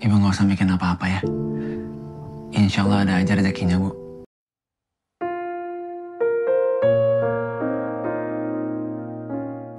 Ibu nggak usah bikin apa-apa ya. Insya Allah ada aja rezekinya, Bu.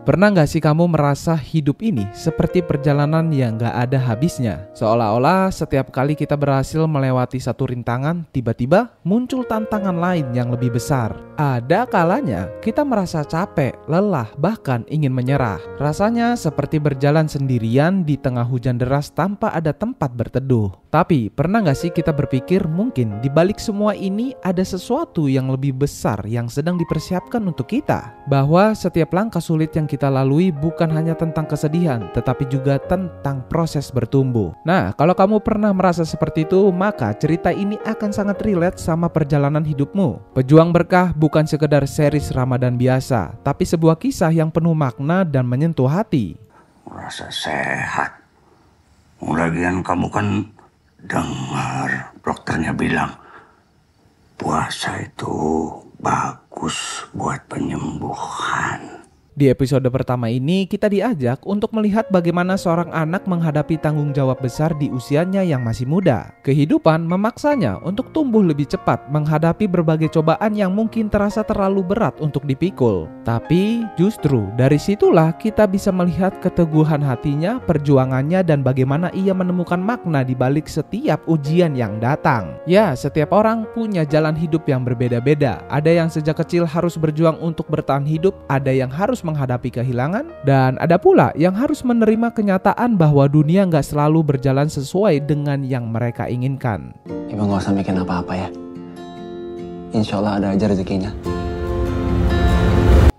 Pernah nggak sih kamu merasa hidup ini seperti perjalanan yang nggak ada habisnya? Seolah-olah setiap kali kita berhasil melewati satu rintangan, tiba-tiba muncul tantangan lain yang lebih besar. Ada kalanya kita merasa capek, lelah, bahkan ingin menyerah. Rasanya seperti berjalan sendirian di tengah hujan deras tanpa ada tempat berteduh. Tapi pernah nggak sih kita berpikir mungkin di balik semua ini ada sesuatu yang lebih besar yang sedang dipersiapkan untuk kita? Bahwa setiap langkah sulit yang kita lalui bukan hanya tentang kesedihan, tetapi juga tentang proses bertumbuh. Nah, kalau kamu pernah merasa seperti itu, maka cerita ini akan sangat relate sama perjalanan hidupmu. Pejuang Berkah bukan sekedar series Ramadan biasa, tapi sebuah kisah yang penuh makna dan menyentuh hati. Merasa sehat. Lagian kamu kan dengar dokternya bilang puasa itu bagus buat penyembuhan. Di episode pertama ini kita diajak untuk melihat bagaimana seorang anak menghadapi tanggung jawab besar di usianya yang masih muda. Kehidupan memaksanya untuk tumbuh lebih cepat menghadapi berbagai cobaan yang mungkin terasa terlalu berat untuk dipikul. Tapi justru dari situlah kita bisa melihat keteguhan hatinya, perjuangannya, dan bagaimana ia menemukan makna di balik setiap ujian yang datang. Ya, setiap orang punya jalan hidup yang berbeda-beda. Ada yang sejak kecil harus berjuang untuk bertahan hidup, ada yang harus menghadapi kehilangan, dan ada pula yang harus menerima kenyataan bahwa dunia nggak selalu berjalan sesuai dengan yang mereka inginkan. Ibu nggak usah bikin apa-apa ya. Insya Allah ada aja rezekinya.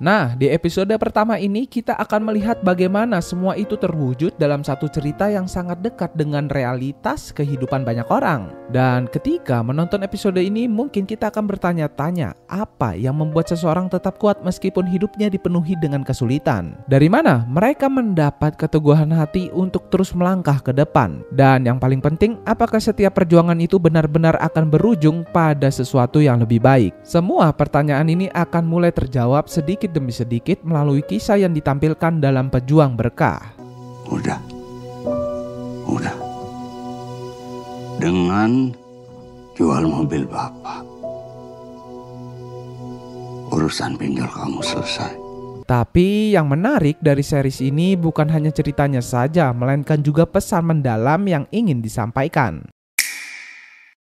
Nah, di episode pertama ini kita akan melihat bagaimana semua itu terwujud dalam satu cerita yang sangat dekat dengan realitas kehidupan banyak orang. Dan ketika menonton episode ini mungkin kita akan bertanya-tanya, apa yang membuat seseorang tetap kuat meskipun hidupnya dipenuhi dengan kesulitan? Dari mana mereka mendapat keteguhan hati untuk terus melangkah ke depan? Dan yang paling penting, apakah setiap perjuangan itu benar-benar akan berujung pada sesuatu yang lebih baik? Semua pertanyaan ini akan mulai terjawab sedikit demi sedikit melalui kisah yang ditampilkan dalam Pejuang Berkah. Udah. Dengan jual mobil Bapak, urusan pinjol kamu selesai. Tapi yang menarik dari series ini bukan hanya ceritanya saja, melainkan juga pesan mendalam yang ingin disampaikan.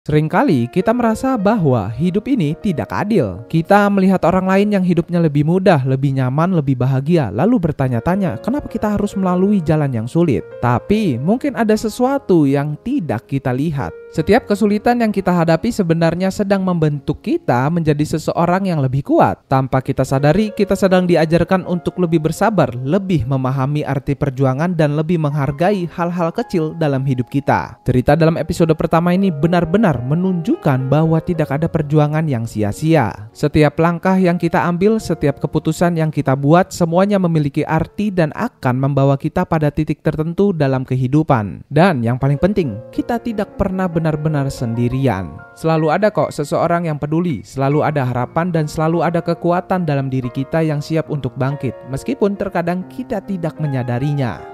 Seringkali kita merasa bahwa hidup ini tidak adil. Kita melihat orang lain yang hidupnya lebih mudah, lebih nyaman, lebih bahagia, lalu bertanya-tanya kenapa kita harus melalui jalan yang sulit. Tapi mungkin ada sesuatu yang tidak kita lihat. Setiap kesulitan yang kita hadapi sebenarnya sedang membentuk kita menjadi seseorang yang lebih kuat. Tanpa kita sadari, kita sedang diajarkan untuk lebih bersabar, lebih memahami arti perjuangan, dan lebih menghargai hal-hal kecil dalam hidup kita. Cerita dalam episode pertama ini benar-benar menunjukkan bahwa tidak ada perjuangan yang sia-sia. Setiap langkah yang kita ambil, setiap keputusan yang kita buat, semuanya memiliki arti dan akan membawa kita pada titik tertentu dalam kehidupan. Dan yang paling penting, kita tidak pernah benar-benar sendirian. Selalu ada kok seseorang yang peduli, selalu ada harapan, dan selalu ada kekuatan dalam diri kita yang siap untuk bangkit, meskipun terkadang kita tidak menyadarinya.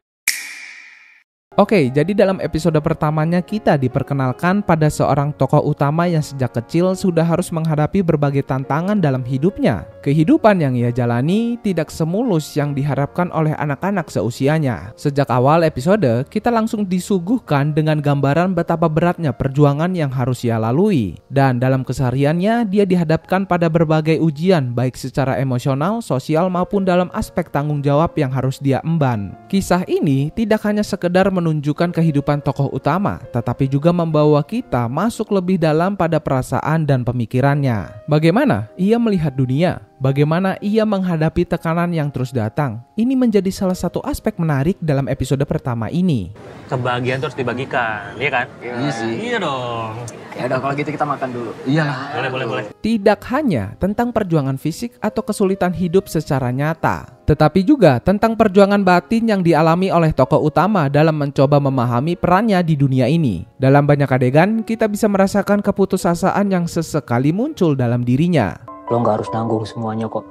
Oke, jadi dalam episode pertamanya kita diperkenalkan pada seorang tokoh utama yang sejak kecil sudah harus menghadapi berbagai tantangan dalam hidupnya. Kehidupan yang ia jalani tidak semulus yang diharapkan oleh anak-anak seusianya. Sejak awal episode, kita langsung disuguhkan dengan gambaran betapa beratnya perjuangan yang harus ia lalui. Dan dalam kesehariannya, dia dihadapkan pada berbagai ujian, baik secara emosional, sosial, maupun dalam aspek tanggung jawab yang harus dia emban. Kisah ini tidak hanya sekedar menunjukkan kehidupan tokoh utama, tetapi juga membawa kita masuk lebih dalam pada perasaan dan pemikirannya. Bagaimana ia melihat dunia? Bagaimana ia menghadapi tekanan yang terus datang? Ini menjadi salah satu aspek menarik dalam episode pertama ini. Kebahagiaan terus dibagikan, iya kan? Iya sih. Iya dong. Ya udah kalau gitu kita makan dulu. Iya. Boleh. Tidak hanya tentang perjuangan fisik atau kesulitan hidup secara nyata, tetapi juga tentang perjuangan batin yang dialami oleh tokoh utama dalam mencoba memahami perannya di dunia ini. Dalam banyak adegan, kita bisa merasakan keputusasaan yang sesekali muncul dalam dirinya. Lo gak harus nanggung semuanya kok.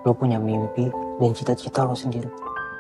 Lo punya mimpi dan cita-cita lo sendiri.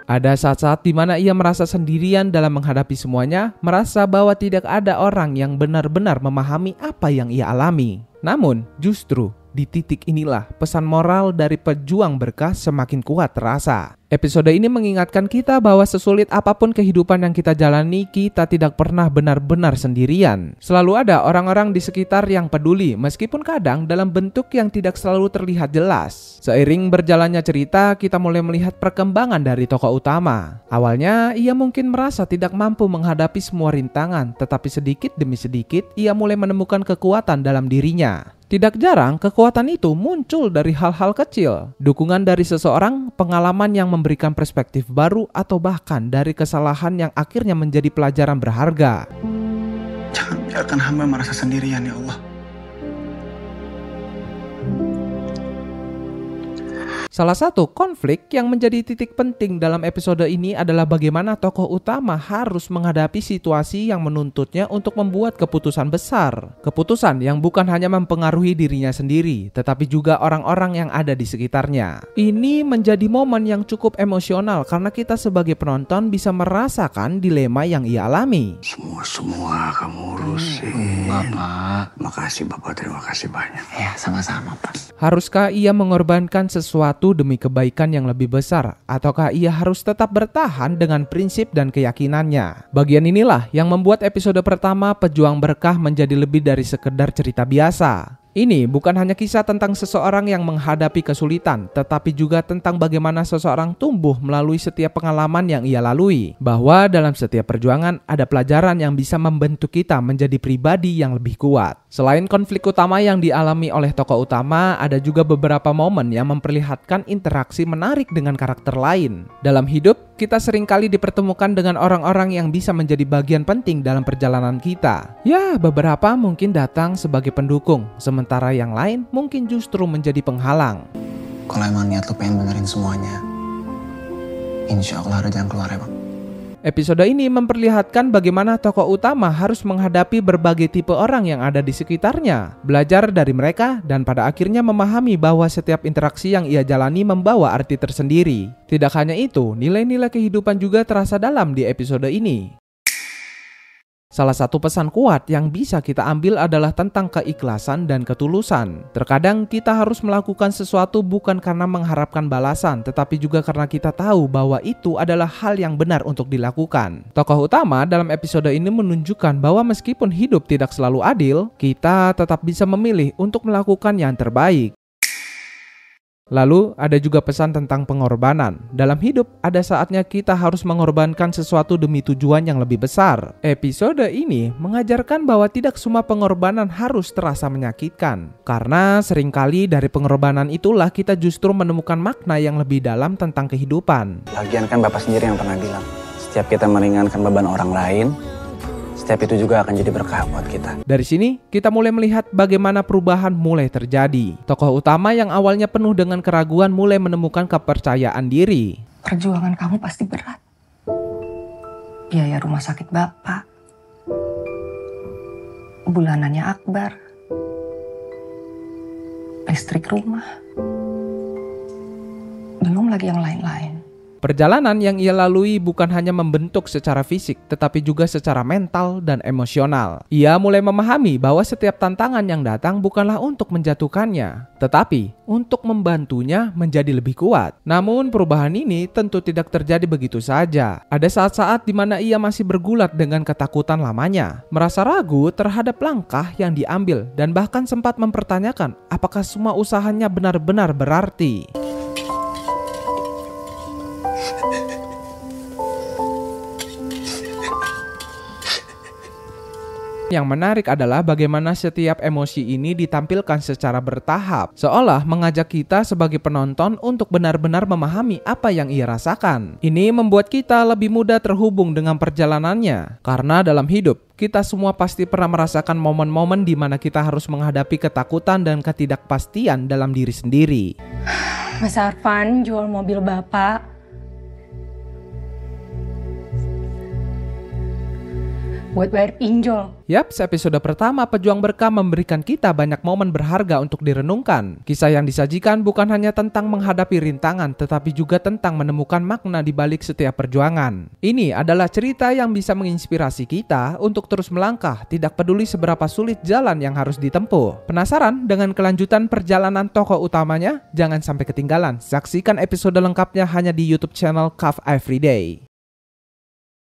Ada saat-saat di mana ia merasa sendirian dalam menghadapi semuanya, merasa bahwa tidak ada orang yang benar-benar memahami apa yang ia alami. Namun, justru di titik inilah pesan moral dari pejuang berkah semakin kuat terasa. Episode ini mengingatkan kita bahwa sesulit apapun kehidupan yang kita jalani, kita tidak pernah benar-benar sendirian. Selalu ada orang-orang di sekitar yang peduli, meskipun kadang dalam bentuk yang tidak selalu terlihat jelas. Seiring berjalannya cerita, kita mulai melihat perkembangan dari tokoh utama. Awalnya, ia mungkin merasa tidak mampu menghadapi semua rintangan, tetapi sedikit demi sedikit, ia mulai menemukan kekuatan dalam dirinya. Tidak jarang, kekuatan itu muncul dari hal-hal kecil. Dukungan dari seseorang, pengalaman yang memberikan perspektif baru, atau bahkan dari kesalahan yang akhirnya menjadi pelajaran berharga. Jangan biarkan hamba merasa sendirian, ya Allah. Salah satu konflik yang menjadi titik penting dalam episode ini adalah bagaimana tokoh utama harus menghadapi situasi yang menuntutnya untuk membuat keputusan besar. Keputusan yang bukan hanya mempengaruhi dirinya sendiri, tetapi juga orang-orang yang ada di sekitarnya. Ini menjadi momen yang cukup emosional karena kita sebagai penonton bisa merasakan dilema yang ia alami. Semua kamu urusin. Bapak. Makasih Bapak, terima kasih banyak. Ya, sama-sama, Pak. Haruskah ia mengorbankan sesuatu demi kebaikan yang lebih besar, ataukah ia harus tetap bertahan dengan prinsip dan keyakinannya? Bagian inilah yang membuat episode pertama Pejuang Berkah menjadi lebih dari sekedar cerita biasa. Ini bukan hanya kisah tentang seseorang yang menghadapi kesulitan, tetapi juga tentang bagaimana seseorang tumbuh melalui setiap pengalaman yang ia lalui. Bahwa dalam setiap perjuangan ada pelajaran yang bisa membentuk kita menjadi pribadi yang lebih kuat. Selain konflik utama yang dialami oleh tokoh utama, ada juga beberapa momen yang memperlihatkan interaksi menarik dengan karakter lain. Dalam hidup, kita seringkali dipertemukan dengan orang-orang yang bisa menjadi bagian penting dalam perjalanan kita. Ya, beberapa mungkin datang sebagai pendukung, sementara yang lain mungkin justru menjadi penghalang. Kalau emang niat lu pengen benerin semuanya, insya Allah ada jalan keluar ya, Bang. Episode ini memperlihatkan bagaimana tokoh utama harus menghadapi berbagai tipe orang yang ada di sekitarnya, belajar dari mereka, dan pada akhirnya memahami bahwa setiap interaksi yang ia jalani membawa arti tersendiri. Tidak hanya itu, nilai-nilai kehidupan juga terasa dalam di episode ini. Salah satu pesan kuat yang bisa kita ambil adalah tentang keikhlasan dan ketulusan. Terkadang kita harus melakukan sesuatu bukan karena mengharapkan balasan, tetapi juga karena kita tahu bahwa itu adalah hal yang benar untuk dilakukan. Tokoh utama dalam episode ini menunjukkan bahwa meskipun hidup tidak selalu adil, kita tetap bisa memilih untuk melakukan yang terbaik. Lalu ada juga pesan tentang pengorbanan. Dalam hidup ada saatnya kita harus mengorbankan sesuatu demi tujuan yang lebih besar. Episode ini mengajarkan bahwa tidak semua pengorbanan harus terasa menyakitkan. Karena seringkali dari pengorbanan itulah kita justru menemukan makna yang lebih dalam tentang kehidupan. Lagian kan Bapak sendiri yang pernah bilang, setiap kita meringankan beban orang lain, setiap itu juga akan jadi berkah buat kita. Dari sini, kita mulai melihat bagaimana perubahan mulai terjadi. Tokoh utama yang awalnya penuh dengan keraguan mulai menemukan kepercayaan diri. Perjuangan kamu pasti berat. Biaya rumah sakit Bapak. Bulanannya Akbar. Listrik rumah. Belum lagi yang lain-lain. Perjalanan yang ia lalui bukan hanya membentuk secara fisik, tetapi juga secara mental dan emosional. Ia mulai memahami bahwa setiap tantangan yang datang bukanlah untuk menjatuhkannya, tetapi untuk membantunya menjadi lebih kuat. Namun perubahan ini tentu tidak terjadi begitu saja. Ada saat-saat di mana ia masih bergulat dengan ketakutan lamanya, merasa ragu terhadap langkah yang diambil, dan bahkan sempat mempertanyakan apakah semua usahanya benar-benar berarti. Yang menarik adalah bagaimana setiap emosi ini ditampilkan secara bertahap, seolah mengajak kita sebagai penonton untuk benar-benar memahami apa yang ia rasakan. Ini membuat kita lebih mudah terhubung dengan perjalanannya, karena dalam hidup kita semua pasti pernah merasakan momen-momen di mana kita harus menghadapi ketakutan dan ketidakpastian dalam diri sendiri. Mas Arfan jual mobil Bapak. buat bayar pinjol. Yaps, episode pertama Pejuang Berkah memberikan kita banyak momen berharga untuk direnungkan. Kisah yang disajikan bukan hanya tentang menghadapi rintangan, tetapi juga tentang menemukan makna di balik setiap perjuangan. Ini adalah cerita yang bisa menginspirasi kita untuk terus melangkah, tidak peduli seberapa sulit jalan yang harus ditempuh. Penasaran dengan kelanjutan perjalanan tokoh utamanya? Jangan sampai ketinggalan. Saksikan episode lengkapnya hanya di YouTube channel CAF Everyday.